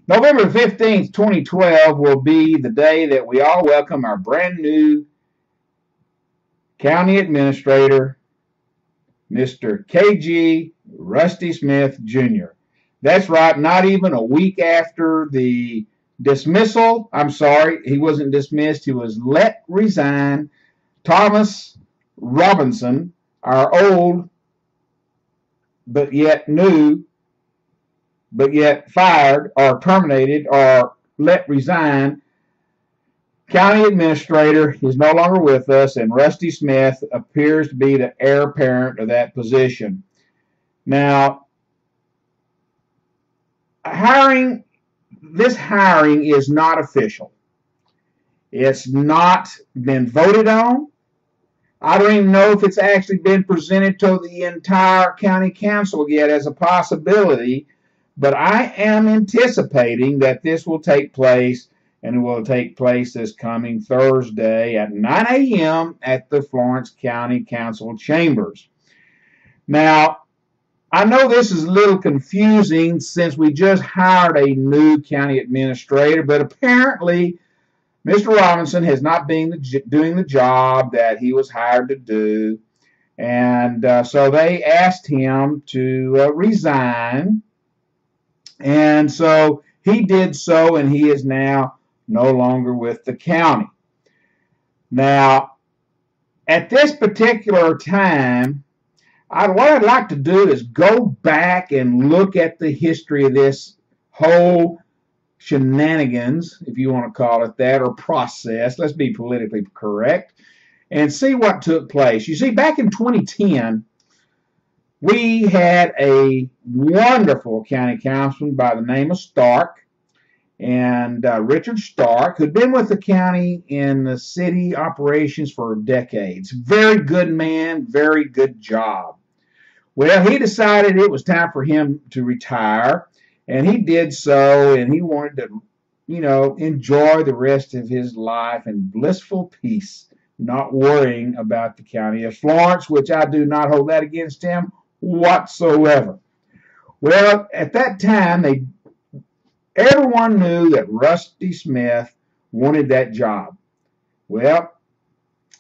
November 15th, 2012 will be the day that we all welcome our brand new county administrator, Mr. KG Rusty Smith Jr. That's right, not even a week after the dismissal. I'm sorry, he wasn't dismissed, he was let resign. Thomas Robinson, our old but yet new, but yet fired or terminated or let resign county administrator, is no longer with us, and Rusty Smith appears to be the heir apparent of that position. Now, this hiring is not official. It's not been voted on. I don't even know if it's actually been presented to the entire county council yet as a possibility, but I am anticipating that this will take place, and it will take place this coming Thursday at 9 a.m. at the Florence County Council chambers. Now, I know this is a little confusing since we just hired a new county administrator, but apparently Mr. Robinson has not been doing the job that he was hired to do, and so they asked him to resign, and so he did so, and he is now no longer with the county. Now, at this particular time, what I'd like to do is go back and look at the history of this whole shenanigans, if you want to call it that, or process, let's be politically correct, and see what took place. You see, back in 2010, we had a wonderful county councilman by the name of Stark, and Richard Stark, who'd been with the county in the city operations for decades. Very good man, very good job. Well, he decided it was time for him to retire, and he did so, and he wanted to, enjoy the rest of his life in blissful peace, not worrying about the county of Florence, which I do not hold that against him whatsoever. Well, at that time, everyone knew that Rusty Smith wanted that job. Well,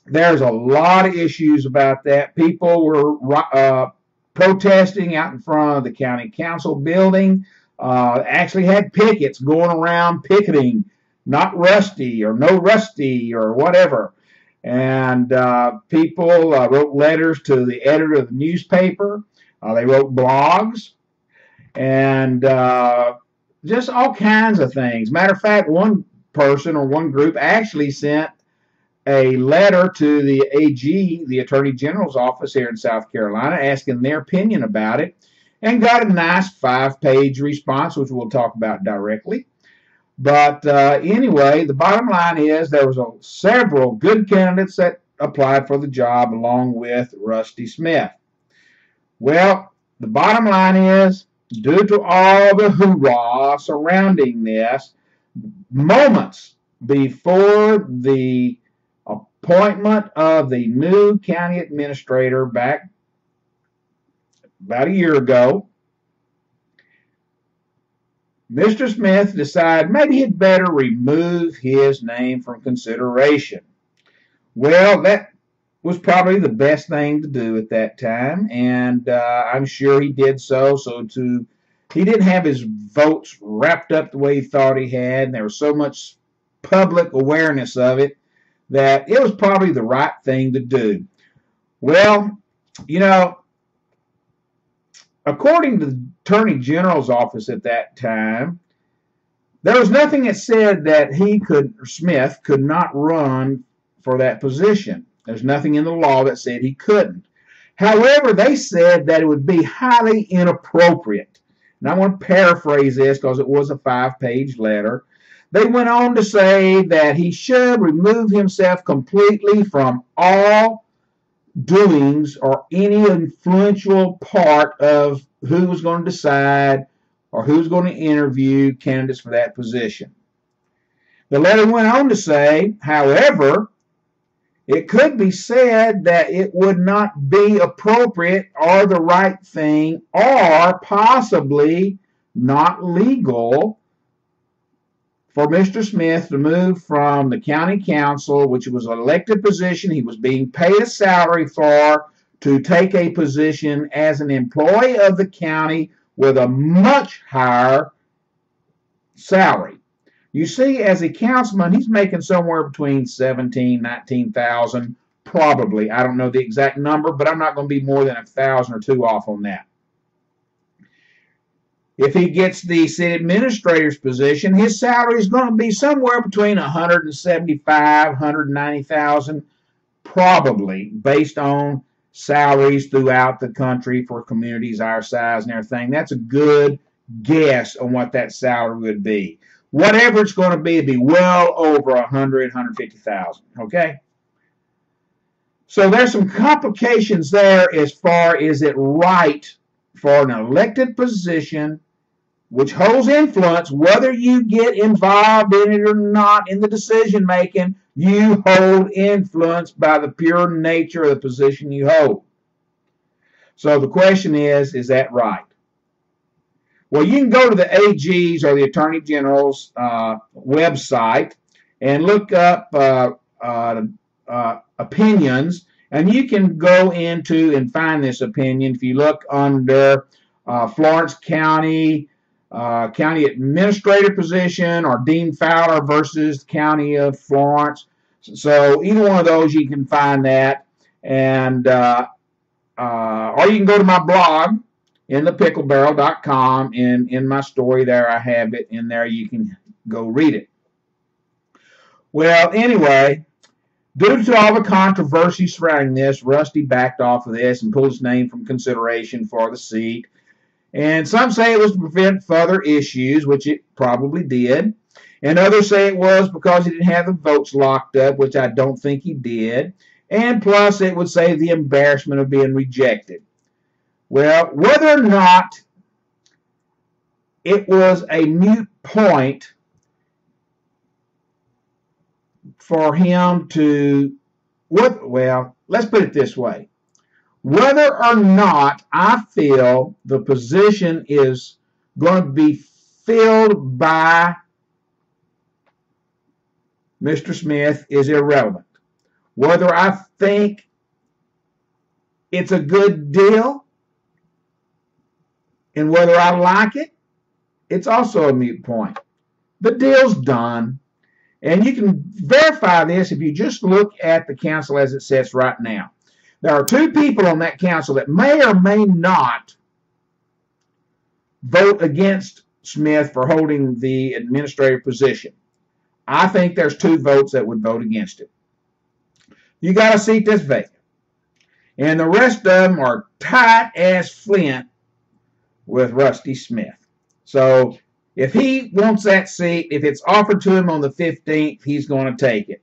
there's a lot of issues about that. People were protesting out in front of the county council building, actually had pickets going around picketing, not Rusty or no Rusty or whatever. And people wrote letters to the editor of the newspaper. They wrote blogs and just all kinds of things. Matter of fact, one person or one group actually sent a letter to the AG, the Attorney General's office here in South Carolina, asking their opinion about it, and got a nice 5-page response, which we'll talk about directly. But anyway, the bottom line is there was several good candidates that applied for the job along with Rusty Smith. Well, the bottom line is, due to all the hoorah surrounding this, moments before the appointment of the new county administrator back about a year ago, Mr. Smith decided maybe he'd better remove his name from consideration. Well, that was probably the best thing to do at that time, and I'm sure he did so. He didn't have his votes wrapped up the way he thought he had, and there was so much public awareness of it that it was probably the right thing to do. Well, according to the Attorney General's office at that time, there was nothing that said that Smith could not run for that position. There's nothing in the law that said he couldn't. However, they said that it would be highly inappropriate. And I want to paraphrase this because it was a 5-page letter. They went on to say that he should remove himself completely from all doings or any influential part of who was going to decide or who's going to interview candidates for that position. The letter went on to say, however, it could be said that it would not be appropriate or the right thing or possibly not legal for Mr. Smith to move from the county council, which was an elected position he was being paid a salary for, to take a position as an employee of the county with a much higher salary. You see, as a councilman, he's making somewhere between $17,000 and $19,000, probably. I don't know the exact number, but I'm not going to be more than $1,000 or $2,000 off on that. If he gets the city administrator's position, his salary is going to be somewhere between $175,000, $190,000, probably, based on salaries throughout the country for communities our size and everything. That's a good guess on what that salary would be. Whatever it's going to be, it'd be well over $100,000, $150,000. Okay? So there's some complications there as far as it right for an elected position which holds influence, whether you get involved in it or not in the decision making, you hold influence by the pure nature of the position you hold. So the question is that right? Well, you can go to the AG's or the Attorney General's website and look up opinions, and you can go into and find this opinion. If you look under Florence County, County Administrator position, or Dean Fowler versus the County of Florence. So either one of those, you can find that, and or you can go to my blog, inthepicklebarrel.com, and in my story there I have it in there. You can go read it. Well, anyway, due to all the controversy surrounding this, Rusty backed off of this and pulled his name from consideration for the seat. And some say it was to prevent further issues, which it probably did. And others say it was because he didn't have the votes locked up, which I don't think he did. And plus, it would save the embarrassment of being rejected. Well, whether or not it was a moot point for him to, well, let's put it this way. Whether or not I feel the position is going to be filled by Mr. Smith is irrelevant. Whether I think it's a good deal and whether I like it, it's also a moot point. The deal's done. And you can verify this if you just look at the council as it sits right now. There are two people on that council that may or may not vote against Smith for holding the administrative position. I think there's 2 votes that would vote against it. You got a seat that's vacant. And the rest of them are tight as flint with Rusty Smith. So if he wants that seat, if it's offered to him on the 15th, he's going to take it.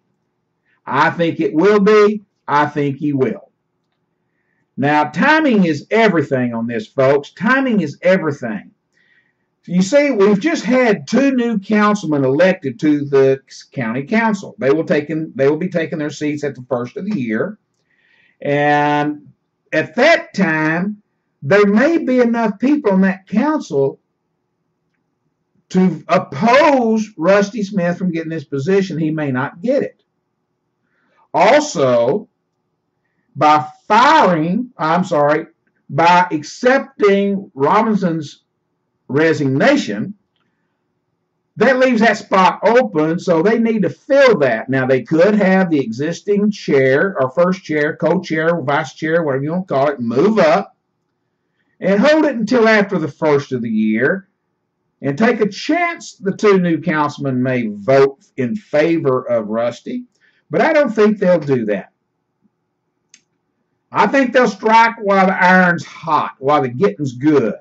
I think it will be. I think he will. Now, timing is everything on this, folks. Timing is everything. You see, we've just had 2 new councilmen elected to the county council. They will be taking their seats at the first of the year. And at that time, there may be enough people on that council to oppose Rusty Smith from getting this position. He may not get it. Also, by accepting Robinson's resignation, that leaves that spot open, so they need to fill that. Now, they could have the existing chair, or first chair, co-chair, vice chair, whatever you want to call it, move up and hold it until after the first of the year and take a chance the 2 new councilmen may vote in favor of Rusty, but I don't think they'll do that. I think they'll strike while the iron's hot, while the getting's good.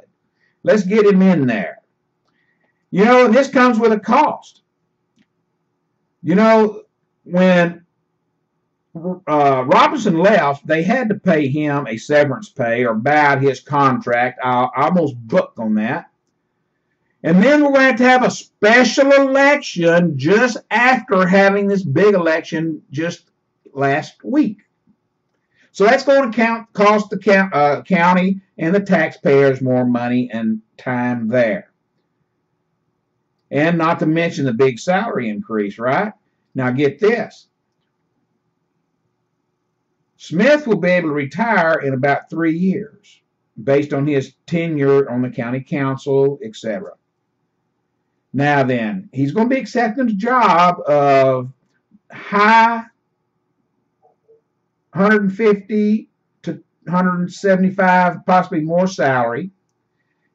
Let's get him in there. You know, and this comes with a cost. You know, when Robinson left, they had to pay him a severance pay or buy out his contract. I almost booked on that. And then we're going to have a special election just after having this big election just last week. So that's going to cost the county and the taxpayers more money and time there. And not to mention the big salary increase, right? Now get this. Smith will be able to retire in about 3 years based on his tenure on the county council, etc. Now then, he's going to be accepting a job of high 150 to 175, possibly more salary.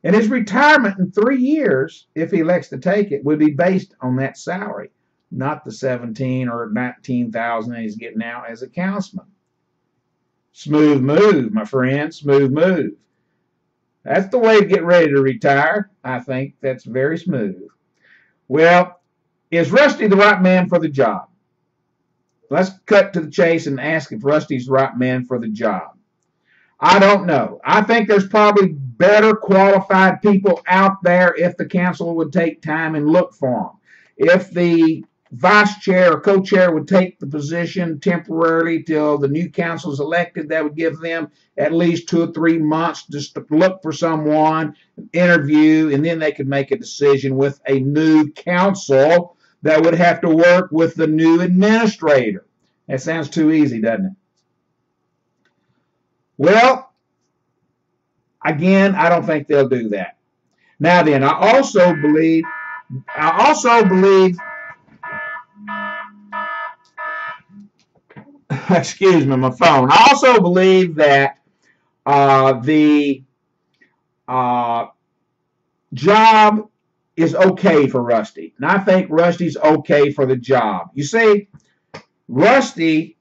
And his retirement in 3 years, if he elects to take it, would be based on that salary, not the 17 or 19,000 he's getting now as a councilman. Smooth move, my friend, smooth move. That's the way to get ready to retire. I think that's very smooth. Well, is Rusty the right man for the job? Let's cut to the chase and ask if Rusty's the right man for the job. I don't know. I think there's probably better qualified people out there if the council would take time and look for them. If the vice chair or co-chair would take the position temporarily till the new council is elected, that would give them at least 2 or 3 months just to look for someone, interview, and then they could make a decision with a new council that would have to work with the new administrator. That sounds too easy, doesn't it? Well, again, I don't think they'll do that. Now then, I also believe excuse me, my phone. I also believe that the job is okay for Rusty. And I think Rusty's okay for the job. You see, Rusty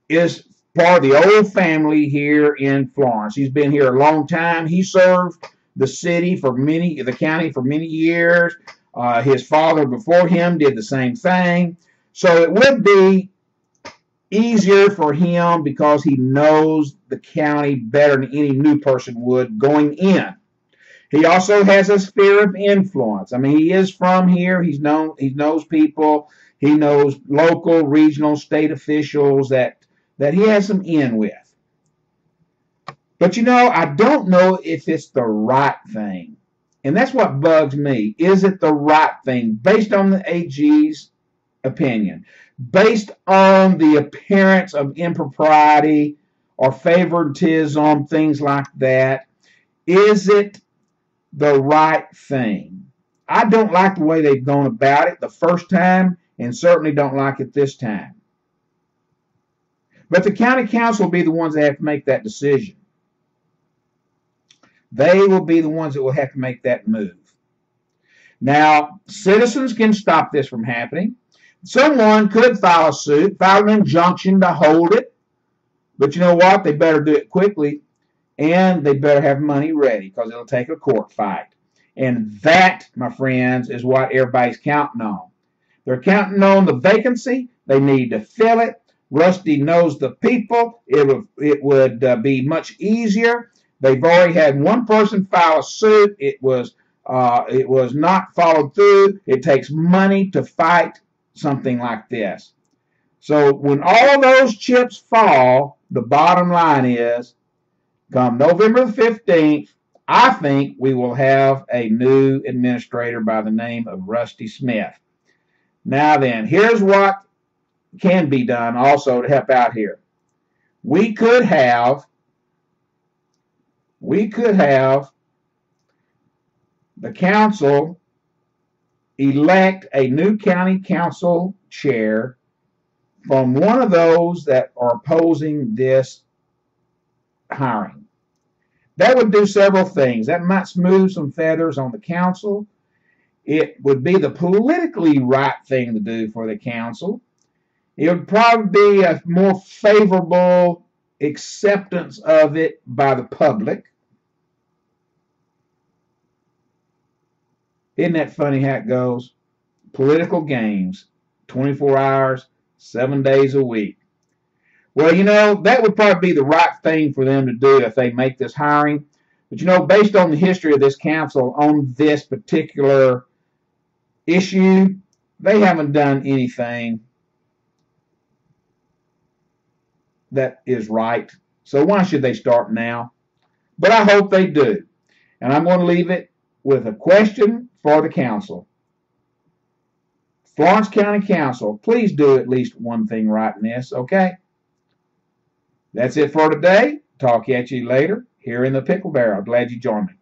is part of the old family here in Florence. He's been here a long time. He served the city for the county for many years. His father before him did the same thing. So it would be easier for him because he knows the county better than any new person would going in. He also has a sphere of influence. I mean, he is from here. He knows people. He knows local, regional, state officials that he has some in with. But you know, I don't know if it's the right thing. And that's what bugs me. Is it the right thing based on the AG's opinion? Based on the appearance of impropriety or favoritism, things like that? Is it the right thing? I don't like the way they've gone about it the first time, and certainly don't like it this time. But the county council will be the ones that have to make that decision. They will be the ones that will have to make that move. Now, citizens can stop this from happening. Someone could file a suit, file an injunction to hold it. But you know what? They better do it quickly, and they better have money ready because it'll take a court fight. And that, my friends, is what everybody's counting on. They're counting on the vacancy. They need to fill it. Rusty knows the people. It would be much easier. They've already had one person file a suit. It was not followed through. It takes money to fight something like this. So when all those chips fall, the bottom line is, come November the 15th, I think we will have a new administrator by the name of Rusty Smith. Now then, here's what can be done also to help out here. We could have the council elect a new county council chair from one of those that are opposing this hiring. That would do several things. That might smooth some feathers on the council. It would be the politically right thing to do for the council. It would probably be a more favorable acceptance of it by the public. Isn't that funny how it goes? Political games, 24 hours, 7 days a week. Well, you know, that would probably be the right thing for them to do if they make this hiring. But, you know, based on the history of this council on this particular issue, they haven't done anything that is right. So why should they start now? But I hope they do. And I'm going to leave it with a question for the council. Florence County Council, please do at least one thing right in this, okay? That's it for today. Talk at you later here in the Pickle Barrel. Glad you joined me.